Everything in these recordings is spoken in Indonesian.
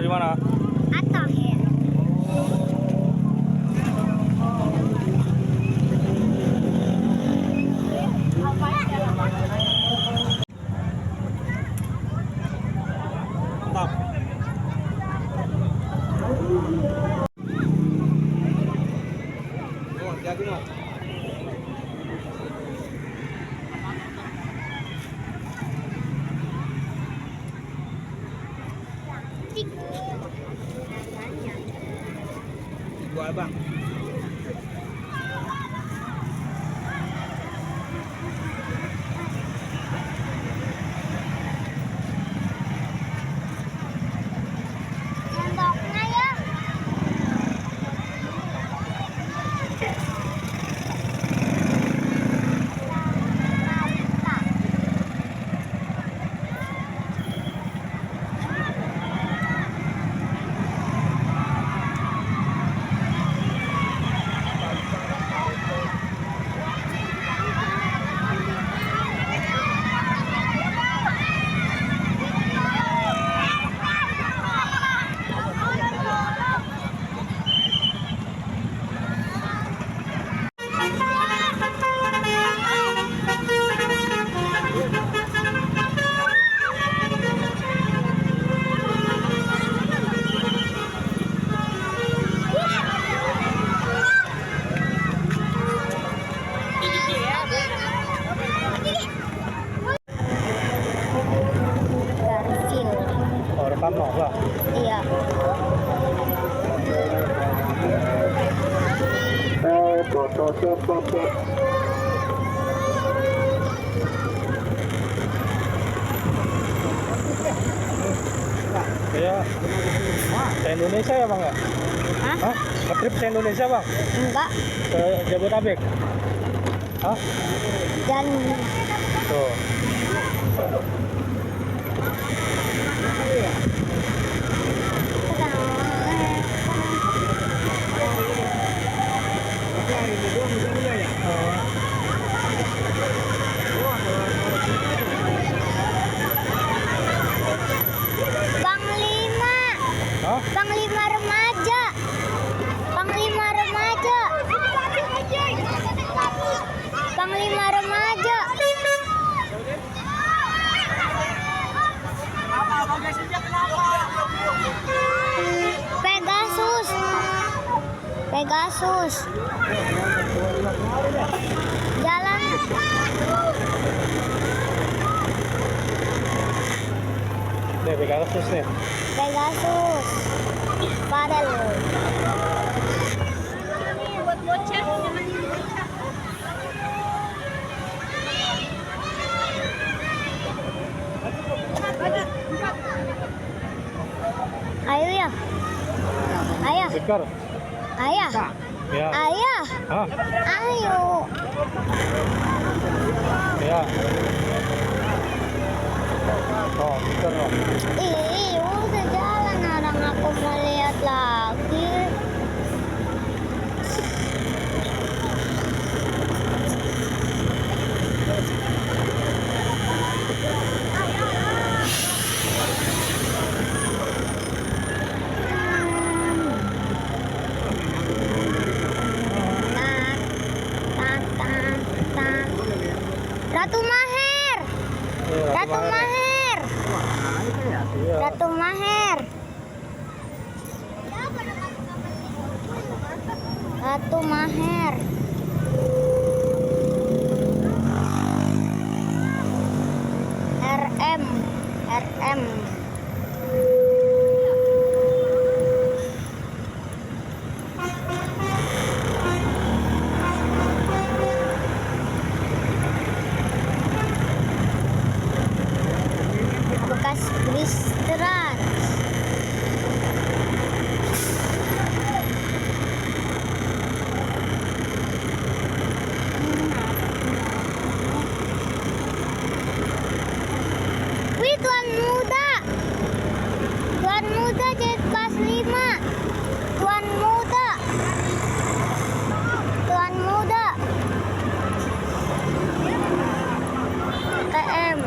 Di mana? Atas ya. Mantap. Oh, jadi mau. Gua bang. Sendoknya ya. Rekam no lah. Iya. Iya. Se Indonesia ya bang ya? Hah? Ngetrip se Indonesia bang? Enggak. Ke Jabodetabek? Hah? Dan Tuh. Panglima. Hah? Panglima remaja. Panglima remaja. Panglima remaja. Pegasus. Pegasus. Jalan. Nih, Pegasus nih. Pegasus. Padel. Buat bocah, jangan Ayo ya. Ayah. Bekar. Ayah. Ya. Ayah. Hah? Ayo. Ya. Oh, bekar loh. Ih, udah jalan orang aku mau lihat lagi. Ratu Maher. Iya, Ratu Maher. Iya. Ratu Maher. Ratu Maher. RM. RM. Bekas Kristran. Wih, Tuan Muda. Tuan Muda jahit kelas 5. Tuan Muda. Tuan Muda. PM.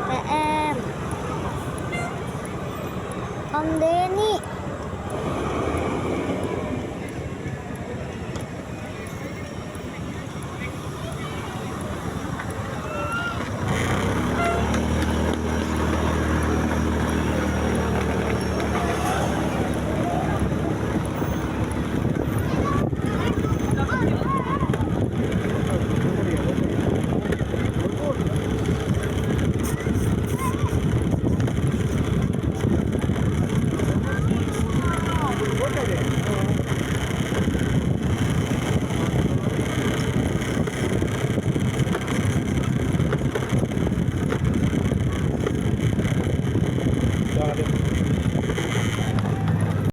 PM. Om Deddy.